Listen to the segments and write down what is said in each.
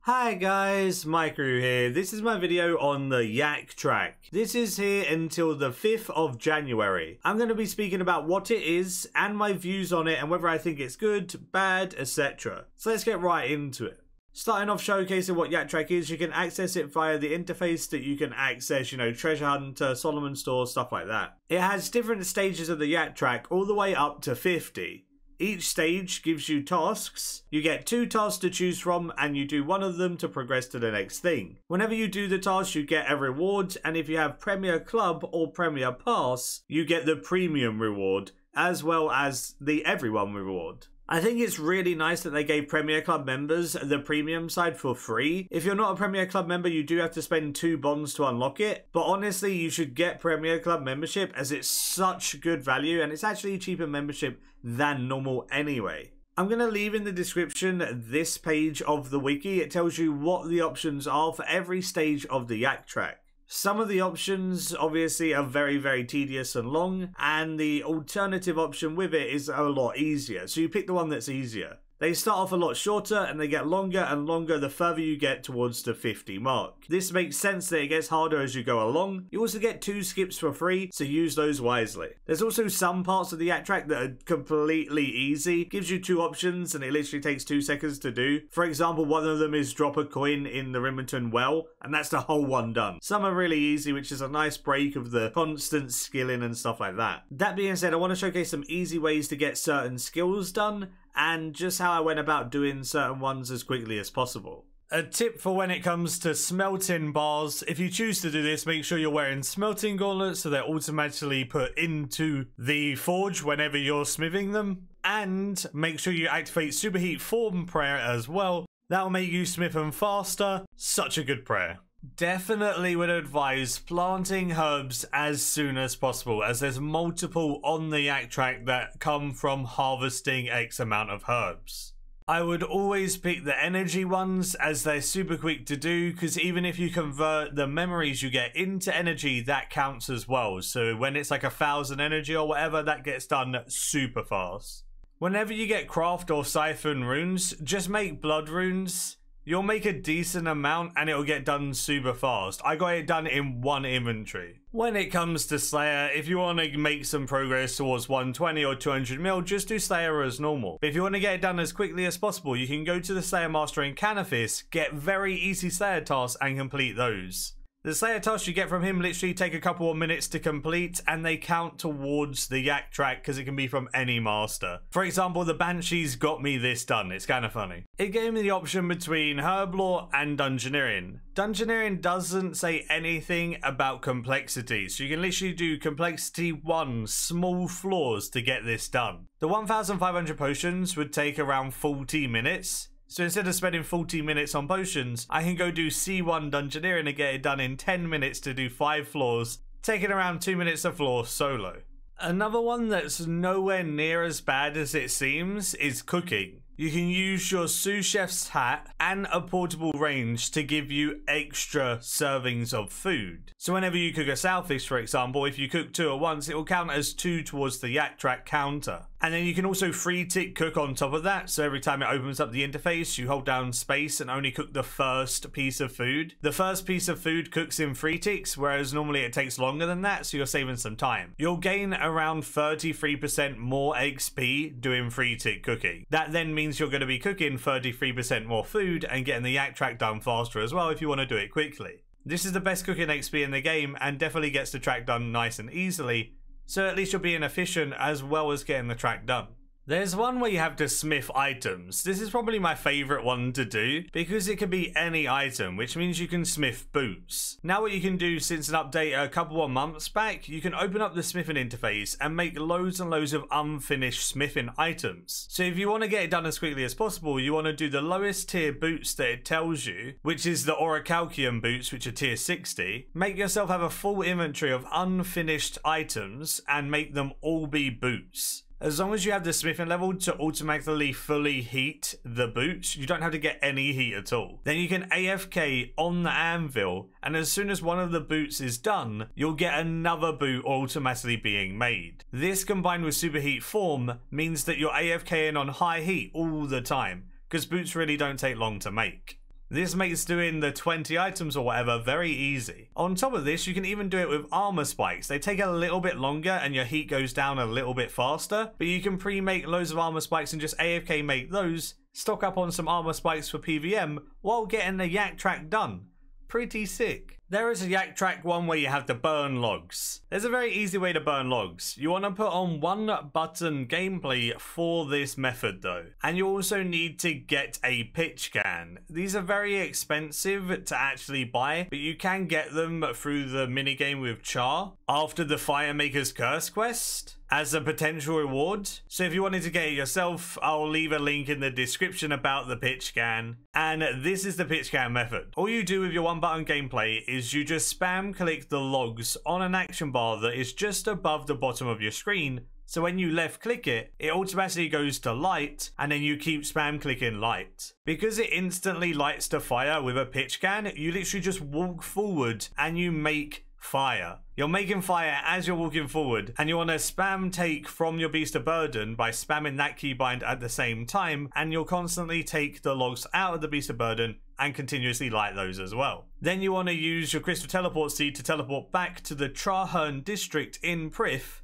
Hi guys, Maikeru here. This is my video on the Yak Track. This is here until the 5th of January. I'm going to be speaking about what it is and my views on it and whether I think it's good, bad, etc. So let's get right into it. Starting off showcasing what Yak Track is, you can access it via the interface that you can access, Treasure Hunter, Solomon Store, stuff like that. It has different stages of the Yak Track all the way up to 50. Each stage gives you tasks. You get 2 tasks to choose from and you do one of them to progress to the next thing. Whenever you do the task, you get a reward, and if you have Premier Club or Premier Pass, you get the Premium reward as well as the Everyone reward. I think it's really nice that they gave Premier Club members the premium side for free. If you're not a Premier Club member, you do have to spend 2 bonds to unlock it. But honestly, you should get Premier Club membership as it's such good value and it's actually a cheaper membership than normal anyway. I'm going to leave in the description this page of the wiki. It tells you what the options are for every stage of the Yak Track. Some of the options obviously are very tedious and long, and the alternative option with it is a lot easier, so you pick the one that's easier. They start off a lot shorter and they get longer and longer the further you get towards the 50 mark. This makes sense that it gets harder as you go along. You also get 2 skips for free, so use those wisely. There's also some parts of the Yak Track that are completely easy. Gives you 2 options and it literally takes 2 seconds to do. For example, one of them is drop a coin in the Rimington well, and that's the whole one done. Some are really easy, which is a nice break of the constant skilling and stuff like that. That being said, I want to showcase some easy ways to get certain skills done, and just how I went about doing certain ones as quickly as possible. A tip for when it comes to smelting bars: if you choose to do this, make sure you're wearing smelting gauntlets so they're automatically put into the forge whenever you're smithing them. And make sure you activate Superheat Form prayer as well. That'll make you smith them faster. Such a good prayer. Definitely would advise planting herbs as soon as possible, as there's multiple on the Yak Track that come from harvesting X amount of herbs. I would always pick the energy ones as they're super quick to do, because even if you convert the memories you get into energy, that counts as well. So when it's like 1,000 energy or whatever, that gets done super fast. Whenever you get craft or siphon runes, just make blood runes. You'll make a decent amount and it'll get done super fast. I got it done in 1 inventory. When it comes to Slayer, if you want to make some progress towards 120 or 200 mil, just do Slayer as normal. But if you want to get it done as quickly as possible, you can go to the Slayer Master in Canifis, get very easy Slayer tasks and complete those. The Slayer tasks you get from him literally take a couple of minutes to complete, and they count towards the Yak Track because it can be from any master. For example, the Banshees got me this done. It's kind of funny. It gave me the option between Herblore and Dungeoneering. Dungeoneering doesn't say anything about complexity, so you can literally do complexity 1, small floors, to get this done. The 1,500 potions would take around 40 minutes. So instead of spending 40 minutes on potions, I can go do C1 Dungeoneering and get it done in 10 minutes to do 5 floors, taking around 2 minutes a floor solo. Another one that's nowhere near as bad as it seems is cooking. You can use your sous chef's hat and a portable range to give you extra servings of food. So whenever you cook a saltfish, for example, if you cook 2 at once, it will count as 2 towards the Yak Track counter. And then you can also free tick cook on top of that, so every time it opens up the interface, you hold down space and only cook the first piece of food. The first piece of food cooks in 3 ticks, whereas normally it takes longer than that, so you're saving some time. You'll gain around 33% more XP doing 3 tick cooking. That then means you're going to be cooking 33% more food and getting the Yak Track done faster as well if you want to do it quickly. This is the best cooking XP in the game and definitely gets the track done nice and easily, so at least you're being efficient as well as getting the track done. There's one where you have to smith items. This is probably my favourite one to do because it can be any item, which means you can smith boots. Now what you can do since an update a couple of months back, you can open up the smithing interface and make loads and loads of unfinished smithing items. So if you want to get it done as quickly as possible, you want to do the lowest tier boots that it tells you, which is the Orichalcium boots, which are tier 60. Make yourself have a full inventory of unfinished items and make them all be boots. As long as you have the smithing level to automatically fully heat the boots, you don't have to get any heat at all. Then you can AFK on the anvil, and as soon as one of the boots is done, you'll get another boot automatically being made. This combined with superheat form means that you're AFKing on high heat all the time, because boots really don't take long to make. This makes doing the 20 items or whatever very easy. On top of this, you can even do it with armor spikes. They take a little bit longer and your heat goes down a little bit faster, but you can pre-make loads of armor spikes and just AFK make those, stock up on some armor spikes for PVM while getting the Yak Track done. Pretty sick. There is a Yak Track one where you have to burn logs. There's a very easy way to burn logs. You want to put on 1 button gameplay for this method though. And you also need to get a pitch can. These are very expensive to actually buy, but you can get them through the minigame with Char after the Firemaker's Curse quest as a potential reward. So if you wanted to get it yourself, I'll leave a link in the description about the pitch can. And this is the pitch can method. All you do with your 1 button gameplay is you just spam click the logs on an action bar that is just above the bottom of your screen. So when you left click it, it automatically goes to light, and then you keep spam clicking light. Because it instantly lights to fire with a pitch can, you literally just walk forward and you make fire. You're making fire as you're walking forward, and you want to spam take from your beast of burden by spamming that keybind at the same time, and you'll constantly take the logs out of the beast of burden and continuously light those as well. Then you want to use your crystal teleport seed to teleport back to the Traherne district in Prith,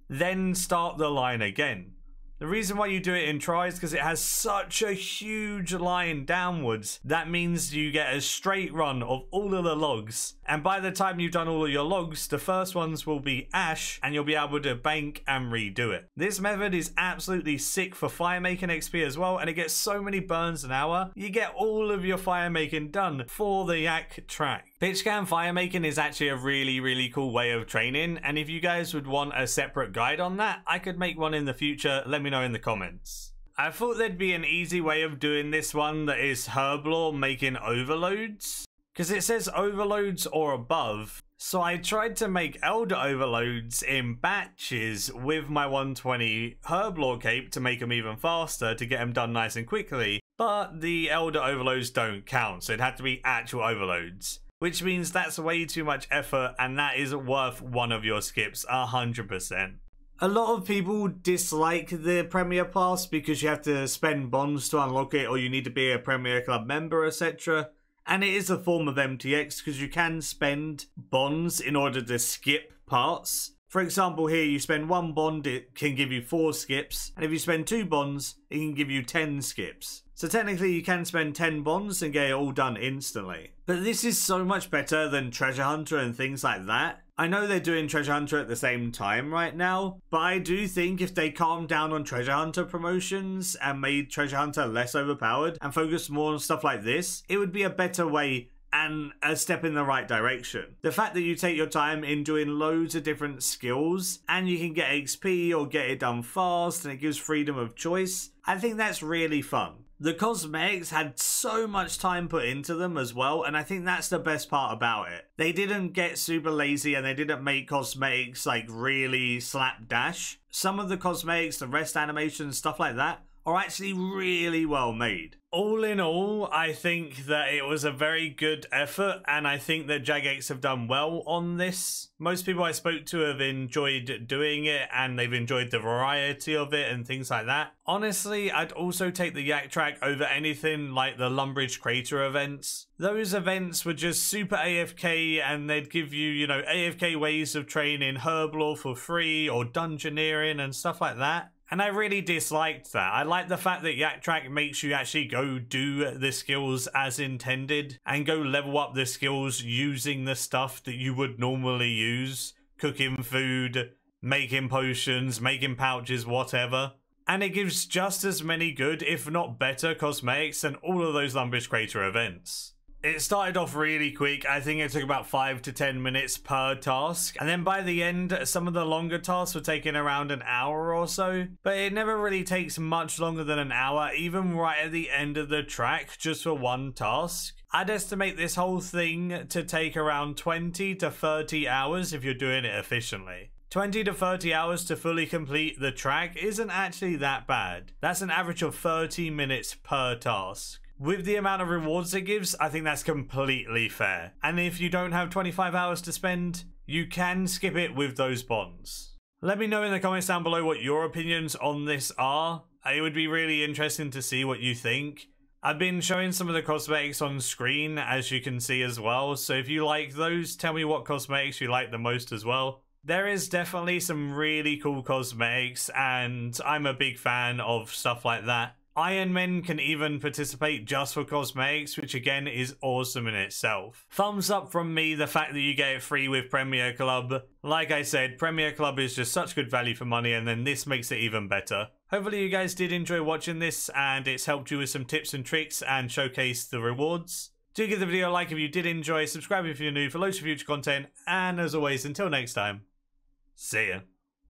then start the line again. The reason why you do it in Tri is because it has such a huge line downwards. That means you get a straight run of all of the logs. And by the time you've done all of your logs, the first ones will be ash and you'll be able to bank and redo it. This method is absolutely sick for fire making XP as well, and it gets so many burns an hour. You get all of your fire making done for the Yak Track. Pitch can fire making is actually a really cool way of training, and if you guys would want a separate guide on that, I could make one in the future. Let me know in the comments. I thought there'd be an easy way of doing this one that is Herblore making overloads, because it says overloads or above. So I tried to make Elder overloads in batches with my 120 Herblore cape to make them even faster, to get them done nice and quickly, but the Elder overloads don't count, so it had to be actual overloads. Which means that's way too much effort, and that is worth one of your skips 100%. A lot of people dislike the Premier Pass because you have to spend bonds to unlock it, or you need to be a Premier Club member, etc. And it is a form of MTX because you can spend bonds in order to skip parts. For example, here you spend 1 bond, it can give you 4 skips, and if you spend 2 bonds, it can give you 10 skips. So technically you can spend 10 bonds and get it all done instantly. But this is so much better than Treasure Hunter and things like that. I know they're doing Treasure Hunter at the same time right now, but I do think if they calmed down on Treasure Hunter promotions and made Treasure Hunter less overpowered and focused more on stuff like this, it would be a better way and a step in the right direction. The fact that you take your time in doing loads of different skills and you can get XP or get it done fast and it gives freedom of choice, I think that's really fun. The cosmetics had so much time put into them as well, and I think that's the best part about it. They didn't get super lazy and they didn't make cosmetics like really slapdash. Some of the cosmetics, the rest animations, stuff like that, are actually really well made. All in all, I think that it was a very good effort, and I think that Jagex have done well on this. Most people I spoke to have enjoyed doing it, and they've enjoyed the variety of it and things like that. Honestly, I'd also take the Yak Track over anything like the Lumbridge Crater events. Those events were just super AFK, and they'd give you, you know, AFK ways of training Herblore for free or dungeoneering and stuff like that. And I really disliked that. I like the fact that Yak Track makes you actually go do the skills as intended and go level up the skills using the stuff that you would normally use. Cooking food, making potions, making pouches, whatever. And it gives just as many good, if not better, cosmetics than all of those Lumbridge Crater events. It started off really quick. I think it took about 5 to 10 minutes per task. And then by the end, some of the longer tasks were taking around an hour or so. But it never really takes much longer than an hour, even right at the end of the track, just for one task. I'd estimate this whole thing to take around 20 to 30 hours if you're doing it efficiently. 20 to 30 hours to fully complete the track isn't actually that bad. That's an average of 30 minutes per task. With the amount of rewards it gives, I think that's completely fair. And if you don't have 25 hours to spend, you can skip it with those bonds. Let me know in the comments down below what your opinions on this are. It would be really interesting to see what you think. I've been showing some of the cosmetics on screen, as you can see as well, so if you like those, tell me what cosmetics you like the most as well. There is definitely some really cool cosmetics, and I'm a big fan of stuff like that. Iron Men can even participate just for cosmetics, which again is awesome in itself. Thumbs up from me, the fact that you get it free with Premier Club. Like I said, Premier Club is just such good value for money, and then this makes it even better. Hopefully you guys did enjoy watching this, and it's helped you with some tips and tricks and showcased the rewards. Do give the video a like if you did enjoy, subscribe if you're new for loads of future content, and as always, until next time, see ya.